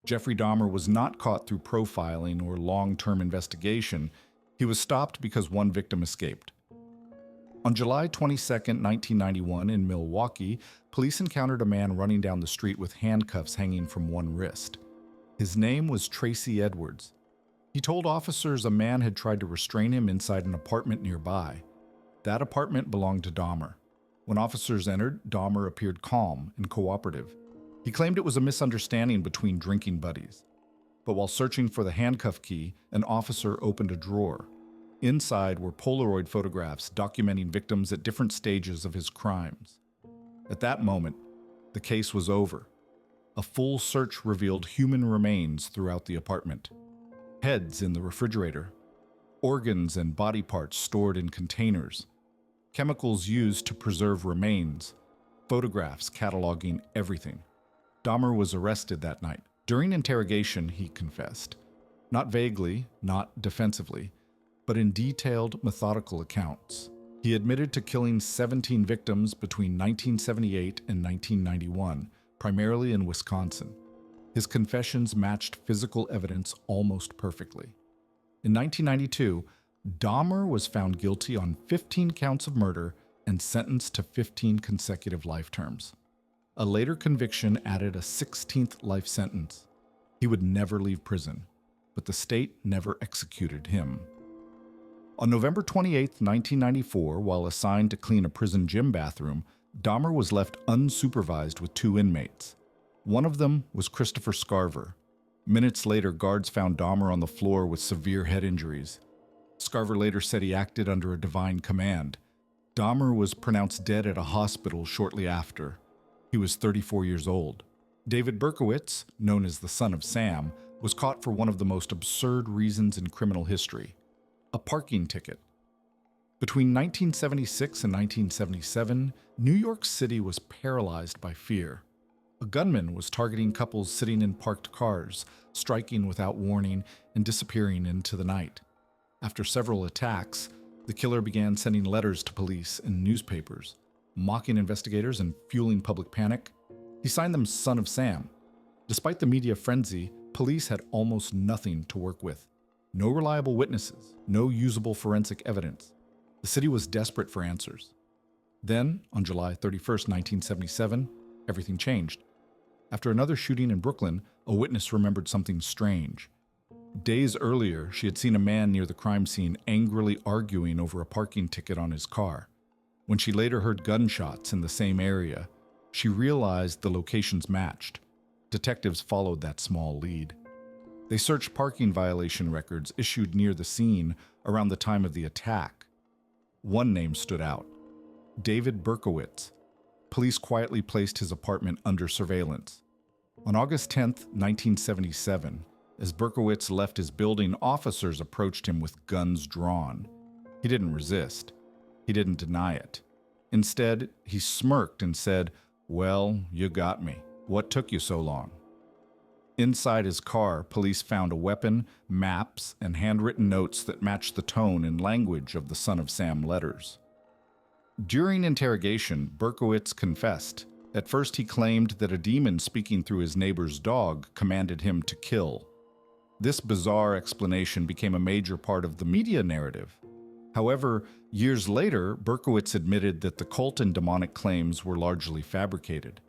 Jeffrey Dahmer was not caught through profiling or long-term investigation. He was stopped because one victim escaped. On July 22, 1991, in Milwaukee, police encountered a man running down the street with handcuffs hanging from one wrist. His name was Tracy Edwards. He told officers a man had tried to restrain him inside an apartment nearby. That apartment belonged to Dahmer. When officers entered, Dahmer appeared calm and cooperative. He claimed it was a misunderstanding between drinking buddies. But while searching for the handcuff key, an officer opened a drawer. Inside were Polaroid photographs documenting victims at different stages of his crimes. At that moment, the case was over. A full search revealed human remains throughout the apartment. Heads in the refrigerator, organs and body parts stored in containers, chemicals used to preserve remains, photographs cataloging everything. Dahmer was arrested that night. During interrogation, he confessed. Not vaguely, not defensively, but in detailed, methodical accounts. He admitted to killing 17 victims between 1978 and 1991, primarily in Wisconsin. His confessions matched physical evidence almost perfectly. In 1992, Dahmer was found guilty on 15 counts of murder and sentenced to 15 consecutive life terms. A later conviction added a 16th life sentence. He would never leave prison, but the state never executed him. On November 28, 1994, while assigned to clean a prison gym bathroom, Dahmer was left unsupervised with 2 inmates. One of them was Christopher Scarver. Minutes later, guards found Dahmer on the floor with severe head injuries. Scarver later said he acted under a divine command. Dahmer was pronounced dead at a hospital shortly after. He was 34 years old. David Berkowitz, known as the son of Sam, was caught for one of the most absurd reasons in criminal history: a parking ticket. Between 1976 and 1977, New York City was paralyzed by fear. A gunman was targeting couples sitting in parked cars, striking without warning and disappearing into the night. After several attacks, the killer began sending letters to police and newspapers, mocking investigators and fueling public panic. He signed them Son of Sam. Despite the media frenzy, police had almost nothing to work with. No reliable witnesses, no usable forensic evidence. The city was desperate for answers. Then, on July 31, 1977, everything changed. After another shooting in Brooklyn, a witness remembered something strange. Days earlier, she had seen a man near the crime scene angrily arguing over a parking ticket on his car. When she later heard gunshots in the same area, she realized the locations matched. Detectives followed that small lead. They searched parking violation records issued near the scene around the time of the attack. One name stood out: David Berkowitz. Police quietly placed his apartment under surveillance. On August 10, 1977, as Berkowitz left his building, officers approached him with guns drawn. He didn't resist. He didn't deny it. Instead, he smirked and said, "Well, you got me. What took you so long?" Inside his car, police found a weapon, maps, and handwritten notes that matched the tone and language of the Son of Sam letters. During interrogation, Berkowitz confessed. At first, he claimed that a demon speaking through his neighbor's dog commanded him to kill. This bizarre explanation became a major part of the media narrative. However, years later, Berkowitz admitted that the cult and demonic claims were largely fabricated.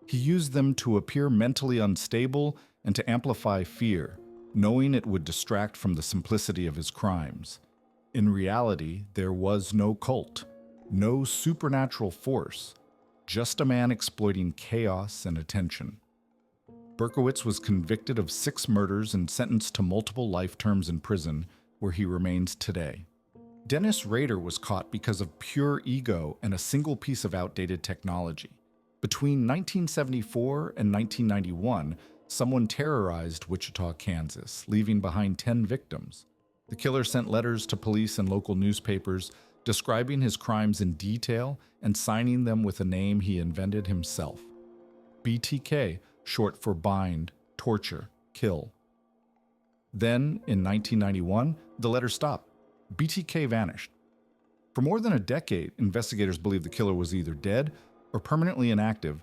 He used them to appear mentally unstable and to amplify fear, knowing it would distract from the simplicity of his crimes. In reality, there was no cult, no supernatural force, just a man exploiting chaos and attention. Berkowitz was convicted of 6 murders and sentenced to multiple life terms in prison, where he remains today. Dennis Rader was caught because of pure ego and a single piece of outdated technology. Between 1974 and 1991, someone terrorized Wichita, Kansas, leaving behind 10 victims. The killer sent letters to police and local newspapers, describing his crimes in detail and signing them with a name he invented himself. BTK, short for bind, torture, kill. Then, in 1991, the letters stopped. BTK vanished. For more than a decade, investigators believed the killer was either dead or permanently inactive.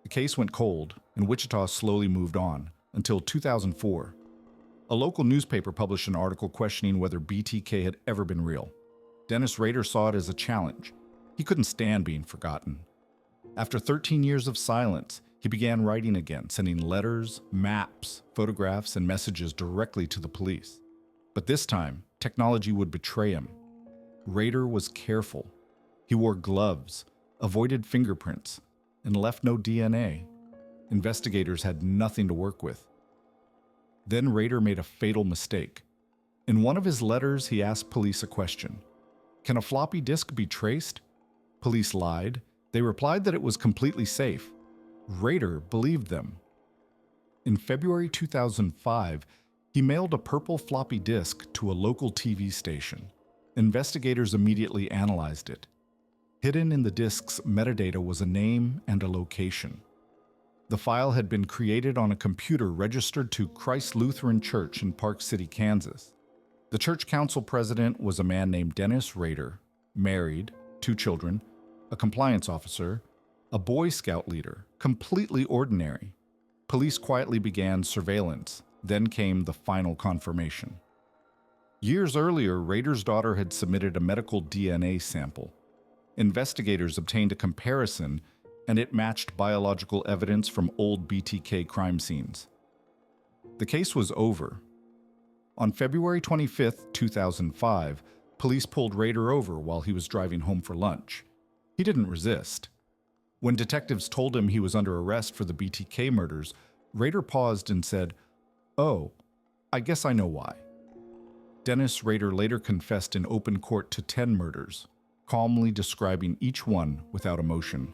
The case went cold, and Wichita slowly moved on, until 2004. A local newspaper published an article questioning whether BTK had ever been real. Dennis Rader saw it as a challenge. He couldn't stand being forgotten. After 13 years of silence, he began writing again, sending letters, maps, photographs, and messages directly to the police. But this time, technology would betray him. Rader was careful. He wore gloves, avoided fingerprints, and left no DNA. Investigators had nothing to work with. Then Rader made a fatal mistake. In one of his letters, he asked police a question. Can a floppy disk be traced? Police lied. They replied that it was completely safe. Rader believed them. In February 2005, he mailed a purple floppy disk to a local TV station. Investigators immediately analyzed it. Hidden in the disk's metadata was a name and a location. The file had been created on a computer registered to Christ Lutheran Church in Park City, Kansas. The church council president was a man named Dennis Rader, married, 2 children, a compliance officer, a Boy Scout leader, completely ordinary. Police quietly began surveillance. Then came the final confirmation. Years earlier, Rader's daughter had submitted a medical DNA sample. Investigators obtained a comparison, and it matched biological evidence from old BTK crime scenes. The case was over. On February 25, 2005, police pulled Rader over while he was driving home for lunch. He didn't resist. When detectives told him he was under arrest for the BTK murders, Rader paused and said, "Oh, I guess I know why." Dennis Rader later confessed in open court to 10 murders, calmly describing each one without emotion.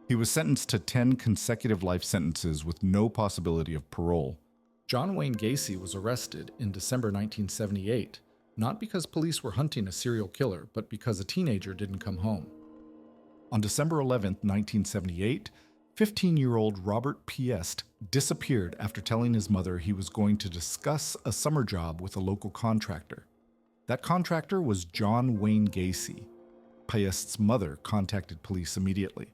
He was sentenced to 10 consecutive life sentences with no possibility of parole. John Wayne Gacy was arrested in December 1978, not because police were hunting a serial killer, but because a teenager didn't come home. On December 11, 1978, 15-year-old Robert Piest disappeared after telling his mother he was going to discuss a summer job with a local contractor. That contractor was John Wayne Gacy. Piest's mother contacted police immediately.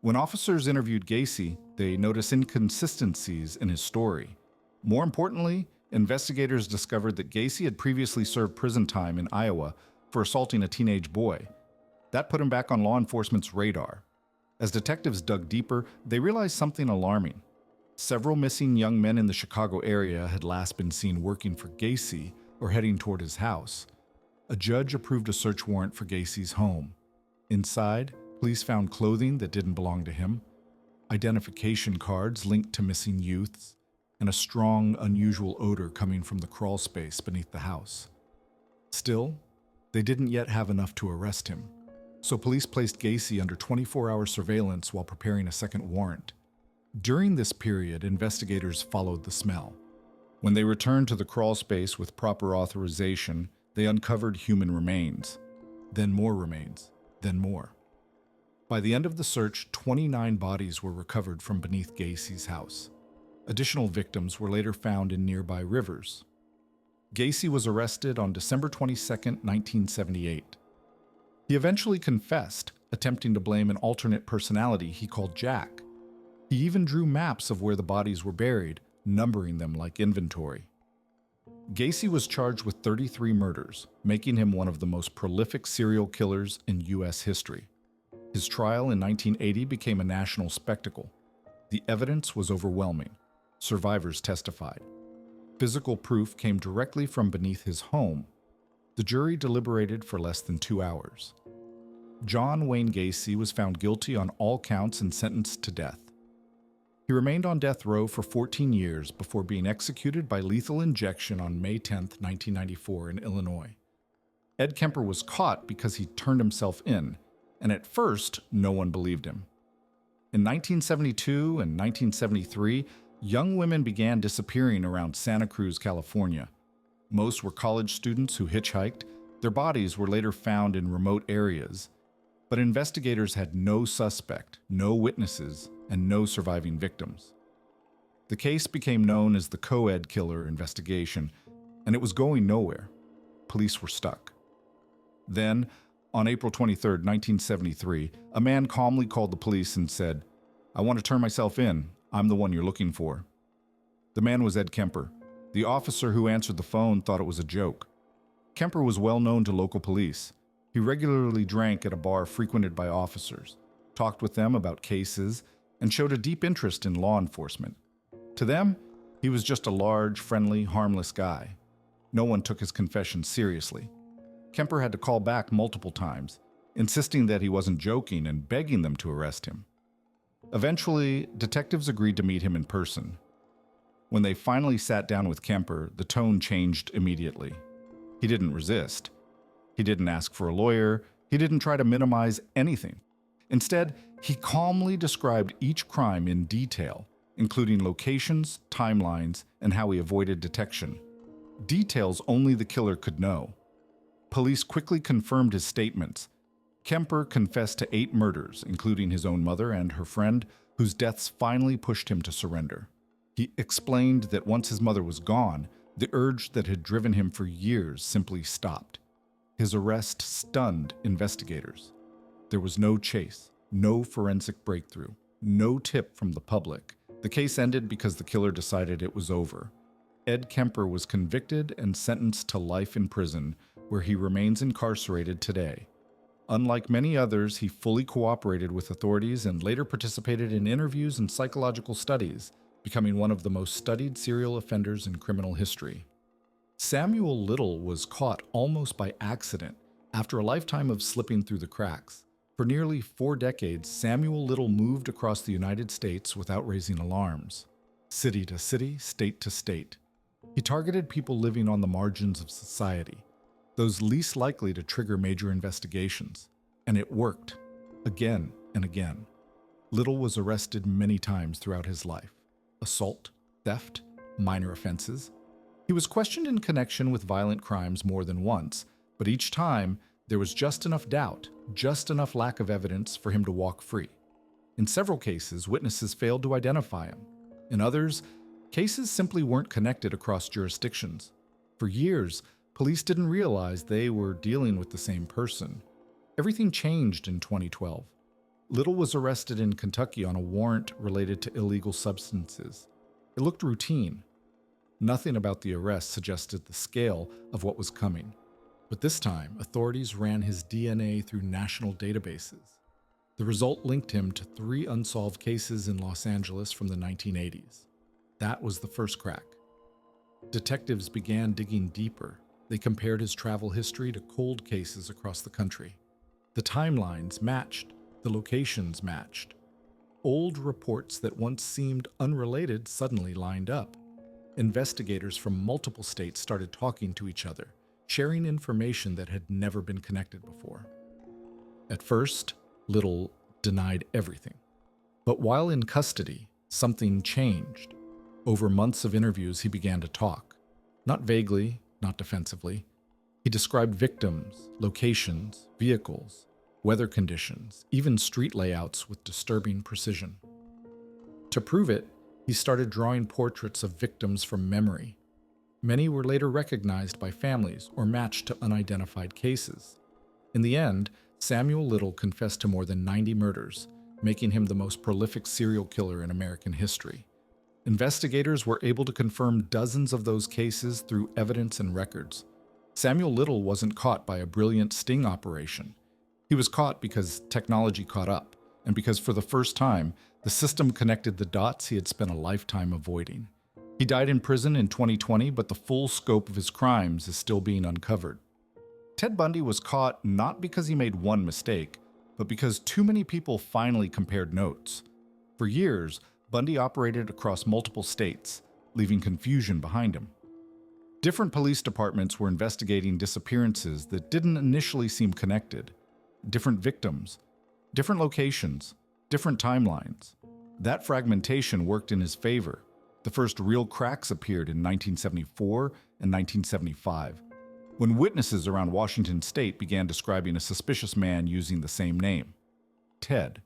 When officers interviewed Gacy, they noticed inconsistencies in his story. More importantly, investigators discovered that Gacy had previously served prison time in Iowa for assaulting a teenage boy. That put him back on law enforcement's radar. As detectives dug deeper, they realized something alarming. Several missing young men in the Chicago area had last been seen working for Gacy or heading toward his house. A judge approved a search warrant for Gacy's home. Inside, police found clothing that didn't belong to him, identification cards linked to missing youths, and a strong, unusual odor coming from the crawl space beneath the house. Still, they didn't yet have enough to arrest him. So police placed Gacy under 24-hour surveillance while preparing a second warrant. During this period, investigators followed the smell. When they returned to the crawl space with proper authorization, they uncovered human remains, then more remains, then more. By the end of the search, 29 bodies were recovered from beneath Gacy's house. Additional victims were later found in nearby rivers. Gacy was arrested on December 22, 1978. He eventually confessed, attempting to blame an alternate personality he called Jack. He even drew maps of where the bodies were buried, numbering them like inventory. Gacy was charged with 33 murders, making him one of the most prolific serial killers in U.S. history. His trial in 1980 became a national spectacle. The evidence was overwhelming. Survivors testified. Physical proof came directly from beneath his home. The jury deliberated for less than 2 hours. John Wayne Gacy was found guilty on all counts and sentenced to death. He remained on death row for 14 years before being executed by lethal injection on May 10, 1994 in Illinois. Ed Kemper was caught because he turned himself in, and at first, no one believed him. In 1972 and 1973, young women began disappearing around Santa Cruz, California. Most were college students who hitchhiked. Their bodies were later found in remote areas. But investigators had no suspect, no witnesses, and no surviving victims. The case became known as the co-ed killer investigation, and it was going nowhere. Police were stuck. Then, on April 23, 1973, a man calmly called the police and said, "I want to turn myself in. I'm the one you're looking for." The The man was Ed Kemper. The officer who answered the phone thought it was a joke. Kemper was well known to local police. He regularly drank at a bar frequented by officers, talked with them about cases, and showed a deep interest in law enforcement. To them, he was just a large, friendly, harmless guy. No one took his confession seriously. Kemper had to call back multiple times, insisting that he wasn't joking and begging them to arrest him. Eventually, detectives agreed to meet him in person. When they finally sat down with Kemper, the tone changed immediately. He didn't resist. He didn't ask for a lawyer. He didn't try to minimize anything. Instead, he calmly described each crime in detail, including locations, timelines, and how he avoided detection. Details only the killer could know. Police quickly confirmed his statements. Kemper confessed to 8 murders, including his own mother and her friend, whose deaths finally pushed him to surrender. He explained that once his mother was gone, the urge that had driven him for years simply stopped. His arrest stunned investigators. There was no chase, no forensic breakthrough, no tip from the public. The case ended because the killer decided it was over. Ed Kemper was convicted and sentenced to life in prison, where he remains incarcerated today. Unlike many others, he fully cooperated with authorities and later participated in interviews and psychological studies, becoming one of the most studied serial offenders in criminal history. Samuel Little was caught almost by accident after a lifetime of slipping through the cracks. For nearly 4 decades, Samuel Little moved across the United States without raising alarms, city to city, state to state. He targeted people living on the margins of society, those least likely to trigger major investigations. And it worked, again and again. Little was arrested many times throughout his life. Assault, theft, minor offenses. He was questioned in connection with violent crimes more than once, but each time there was just enough doubt, just enough lack of evidence for him to walk free. In several cases, witnesses failed to identify him. In others, cases simply weren't connected across jurisdictions. For years, police didn't realize they were dealing with the same person. Everything changed in 2012. Little was arrested in Kentucky on a warrant related to illegal substances. It looked routine. Nothing about the arrest suggested the scale of what was coming. But this time, authorities ran his DNA through national databases. The result linked him to 3 unsolved cases in Los Angeles from the 1980s. That was the first crack. Detectives began digging deeper. They compared his travel history to cold cases across the country. The timelines matched. The locations matched. Old reports that once seemed unrelated suddenly lined up. Investigators from multiple states started talking to each other, sharing information that had never been connected before. At first, Little denied everything. But while in custody, something changed. Over months of interviews, he began to talk. Not vaguely, not defensively. He described victims, locations, vehicles, weather conditions, even street layouts with disturbing precision. To prove it, he started drawing portraits of victims from memory. Many were later recognized by families or matched to unidentified cases. In the end, Samuel Little confessed to more than 90 murders, making him the most prolific serial killer in American history. Investigators were able to confirm dozens of those cases through evidence and records. Samuel Little wasn't caught by a brilliant sting operation. He was caught because technology caught up, and because for the first time, the system connected the dots he had spent a lifetime avoiding. He died in prison in 2020, but the full scope of his crimes is still being uncovered. Ted Bundy was caught not because he made one mistake, but because too many people finally compared notes. For years, Bundy operated across multiple states, leaving confusion behind him. Different police departments were investigating disappearances that didn't initially seem connected. Different victims, different locations, different timelines. That fragmentation worked in his favor. The first real cracks appeared in 1974 and 1975, when witnesses around Washington state began describing a suspicious man using the same name, Ted.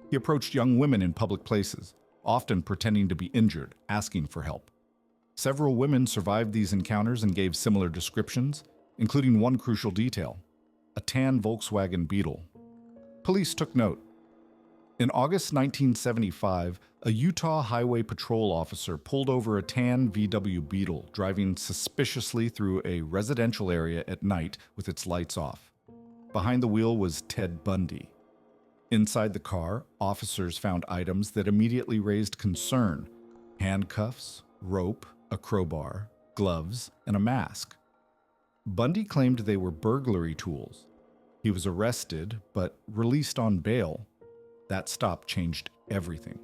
He approached young women in public places, often pretending to be injured, asking for help. Several women survived these encounters and gave similar descriptions, including one crucial detail: a tan Volkswagen Beetle. Police took note. In August 1975, a Utah Highway Patrol officer pulled over a tan VW Beetle driving suspiciously through a residential area at night with its lights off. Behind the wheel was Ted Bundy. Inside the car, officers found items that immediately raised concern: handcuffs, rope, a crowbar, gloves, and a mask. Bundy claimed they were burglary tools. He was arrested, but released on bail. That stop changed everything.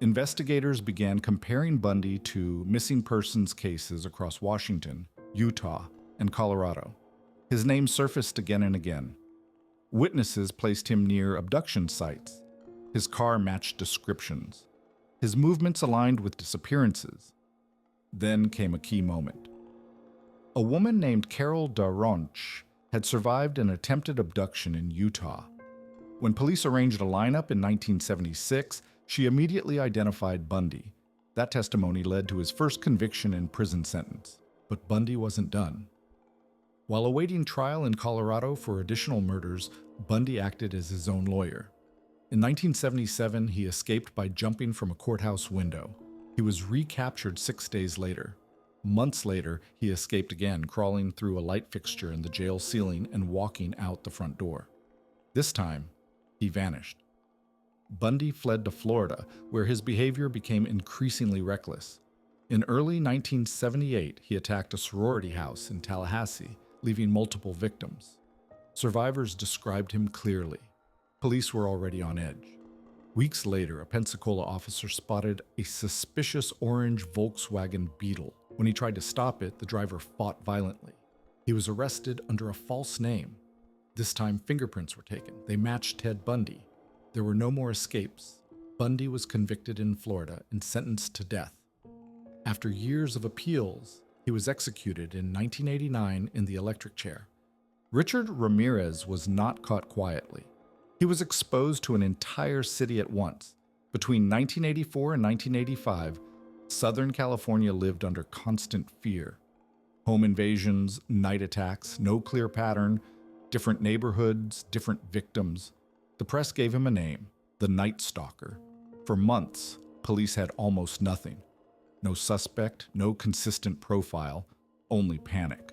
Investigators began comparing Bundy to missing persons cases across Washington, Utah, and Colorado. His name surfaced again and again. Witnesses placed him near abduction sites. His car matched descriptions. His movements aligned with disappearances. Then came a key moment. A woman named Carol Daronch had survived an attempted abduction in Utah. When police arranged a lineup in 1976, she immediately identified Bundy. That testimony led to his first conviction and prison sentence. But Bundy wasn't done. While awaiting trial in Colorado for additional murders, Bundy acted as his own lawyer. In 1977, he escaped by jumping from a courthouse window. He was recaptured 6 days later. Months later, he escaped again, crawling through a light fixture in the jail ceiling and walking out the front door. This time, he vanished. Bundy fled to Florida, where his behavior became increasingly reckless. In early 1978, he attacked a sorority house in Tallahassee, leaving multiple victims. Survivors described him clearly. Police were already on edge. Weeks later, a Pensacola officer spotted a suspicious orange Volkswagen Beetle. When he tried to stop it, the driver fought violently. He was arrested under a false name. This time, fingerprints were taken. They matched Ted Bundy. There were no more escapes. Bundy was convicted in Florida and sentenced to death. After years of appeals, he was executed in 1989 in the electric chair. Richard Ramirez was not caught quietly. He was exposed to an entire city at once. Between 1984 and 1985, Southern California lived under constant fear. Home invasions, night attacks, no clear pattern, different neighborhoods, different victims. The press gave him a name, the Night Stalker. For months, police had almost nothing. No suspect, no consistent profile, only panic.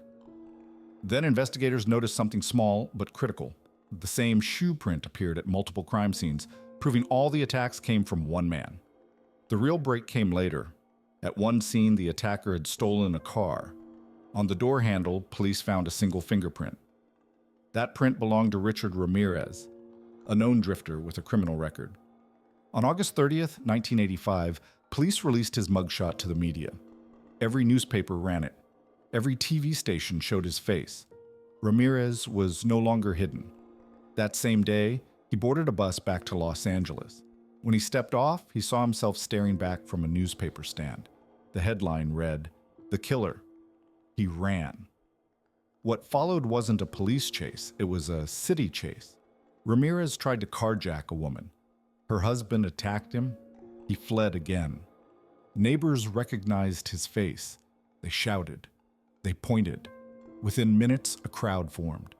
Then investigators noticed something small but critical. The same shoe print appeared at multiple crime scenes, proving all the attacks came from one man. The real break came later. At one scene, the attacker had stolen a car. On the door handle, police found a single fingerprint. That print belonged to Richard Ramirez, a known drifter with a criminal record. On August 30th, 1985, police released his mugshot to the media. Every newspaper ran it. Every TV station showed his face. Ramirez was no longer hidden. That same day, he boarded a bus back to Los Angeles. When he stepped off, he saw himself staring back from a newspaper stand. The headline read, "The Killer." He ran. What followed wasn't a police chase, it was a city chase. Ramirez tried to carjack a woman. Her husband attacked him. He fled again. Neighbors recognized his face. They shouted. They pointed. Within minutes, a crowd formed.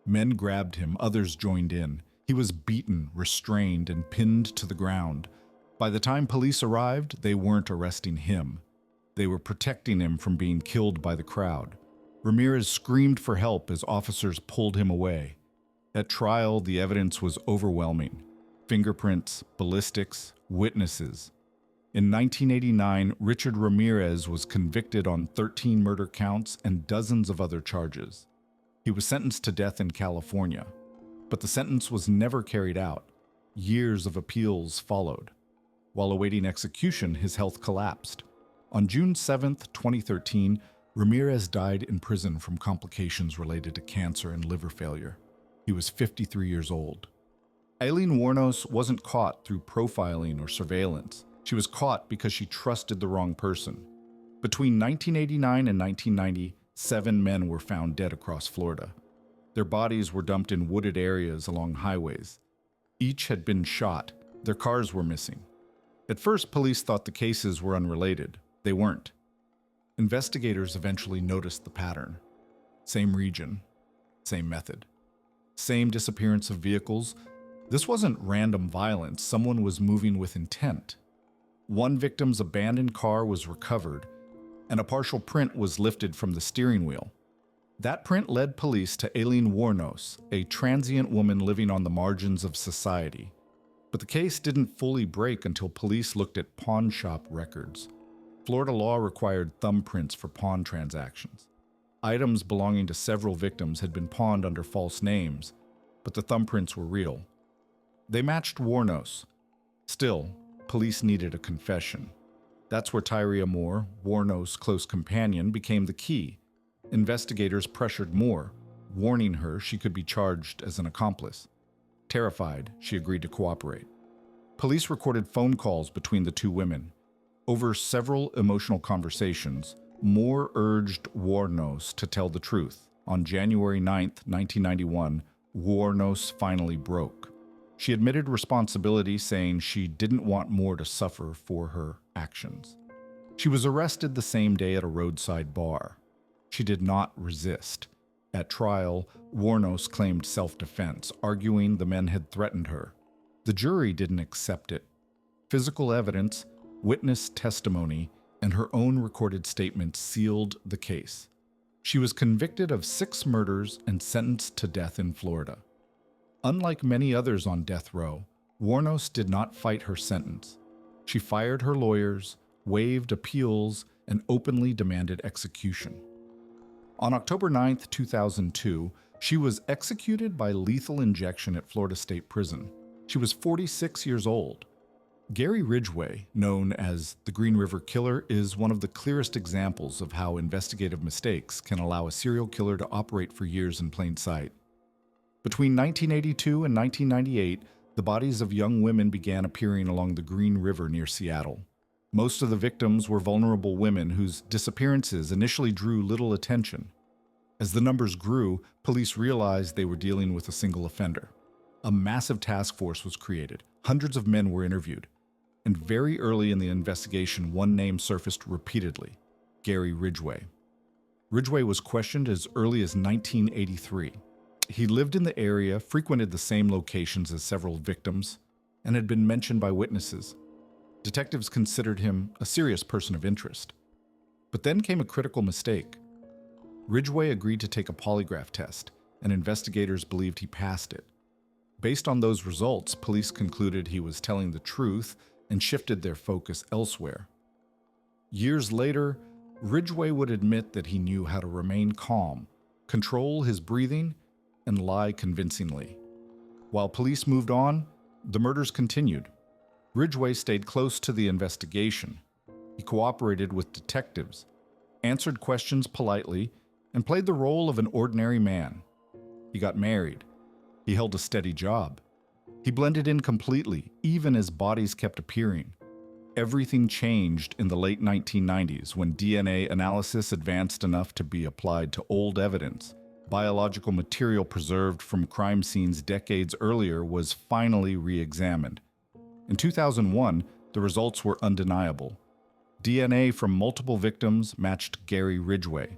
Men grabbed him, others joined in. He was beaten, restrained, and pinned to the ground. By the time police arrived, they weren't arresting him. They were protecting him from being killed by the crowd. Ramirez screamed for help as officers pulled him away. At trial, the evidence was overwhelming. Fingerprints, ballistics, witnesses. In 1989, Richard Ramirez was convicted on 13 murder counts and dozens of other charges. He was sentenced to death in California, but the sentence was never carried out. Years of appeals followed. While awaiting execution, his health collapsed. On June 7, 2013, Ramirez died in prison from complications related to cancer and liver failure. He was 53 years old. Aileen Wuornos wasn't caught through profiling or surveillance. She was caught because she trusted the wrong person. Between 1989 and 1990, 7 men were found dead across Florida. Their bodies were dumped in wooded areas along highways. Each had been shot. Their cars were missing. At first, police thought the cases were unrelated. They weren't. Investigators eventually noticed the pattern. Same region, same method. Same disappearance of vehicles, This wasn't random violence, someone was moving with intent. One victim's abandoned car was recovered, and a partial print was lifted from the steering wheel. That print led police to Aileen Wuornos, a transient woman living on the margins of society. But the case didn't fully break until police looked at pawn shop records. Florida law required thumbprints for pawn transactions. Items belonging to several victims had been pawned under false names, but the thumbprints were real. They matched Wuornos. Still, police needed a confession. That's where Tyria Moore, Wuornos' close companion, became the key. Investigators pressured Moore, warning her she could be charged as an accomplice. Terrified, she agreed to cooperate. Police recorded phone calls between the two women. Over several emotional conversations, Moore urged Wuornos to tell the truth. On January 9, 1991, Wuornos finally broke. She admitted responsibility, saying she didn't want Moore to suffer for her actions. She was arrested the same day at a roadside bar. She did not resist. At trial, Wuornos claimed self-defense, arguing the men had threatened her. The jury didn't accept it. Physical evidence, witness testimony, and her own recorded statement sealed the case. She was convicted of 6 murders and sentenced to death in Florida. Unlike many others on death row, Wuornos did not fight her sentence. She fired her lawyers, waived appeals, and openly demanded execution. On October 9, 2002, she was executed by lethal injection at Florida State Prison. She was 46 years old. Gary Ridgway, known as the Green River Killer, is one of the clearest examples of how investigative mistakes can allow a serial killer to operate for years in plain sight. Between 1982 and 1998, the bodies of young women began appearing along the Green River near Seattle. Most of the victims were vulnerable women whose disappearances initially drew little attention. As the numbers grew, police realized they were dealing with a single offender. A massive task force was created. Hundreds of men were interviewed. And very early in the investigation, one name surfaced repeatedly: Gary Ridgway. Ridgway was questioned as early as 1983. He lived in the area, frequented the same locations as several victims, and had been mentioned by witnesses. Detectives considered him a serious person of interest. But then came a critical mistake. Ridgway agreed to take a polygraph test, and investigators believed he passed it. Based on those results, police concluded he was telling the truth and shifted their focus elsewhere. Years later, Ridgway would admit that he knew how to remain calm, control his breathing, and lie convincingly. While police moved on, the murders continued. Ridgway stayed close to the investigation. He cooperated with detectives, answered questions politely, and played the role of an ordinary man. He got married. He held a steady job. He blended in completely, even as bodies kept appearing. Everything changed in the late 1990s when DNA analysis advanced enough to be applied to old evidence. Biological material preserved from crime scenes decades earlier was finally re-examined. In 2001, the results were undeniable. DNA from multiple victims matched Gary Ridgway.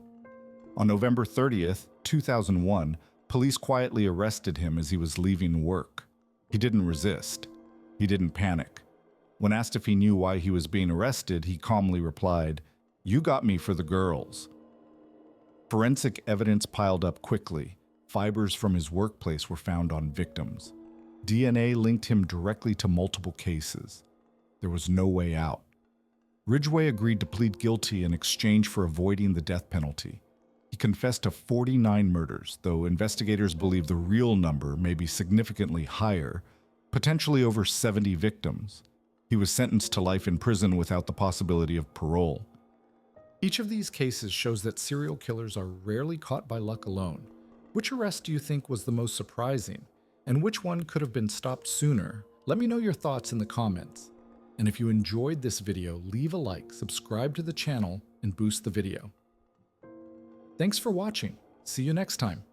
On November 30th, 2001, police quietly arrested him as he was leaving work. He didn't resist. He didn't panic. When asked if he knew why he was being arrested, he calmly replied, "You got me for the girls." Forensic evidence piled up quickly. Fibers from his workplace were found on victims. DNA linked him directly to multiple cases. There was no way out. Ridgway agreed to plead guilty in exchange for avoiding the death penalty. He confessed to 49 murders, though investigators believe the real number may be significantly higher, potentially over 70 victims. He was sentenced to life in prison without the possibility of parole. Each of these cases shows that serial killers are rarely caught by luck alone. Which arrest do you think was the most surprising? And which one could have been stopped sooner? Let me know your thoughts in the comments. And if you enjoyed this video, leave a like, subscribe to the channel, and boost the video. Thanks for watching. See you next time.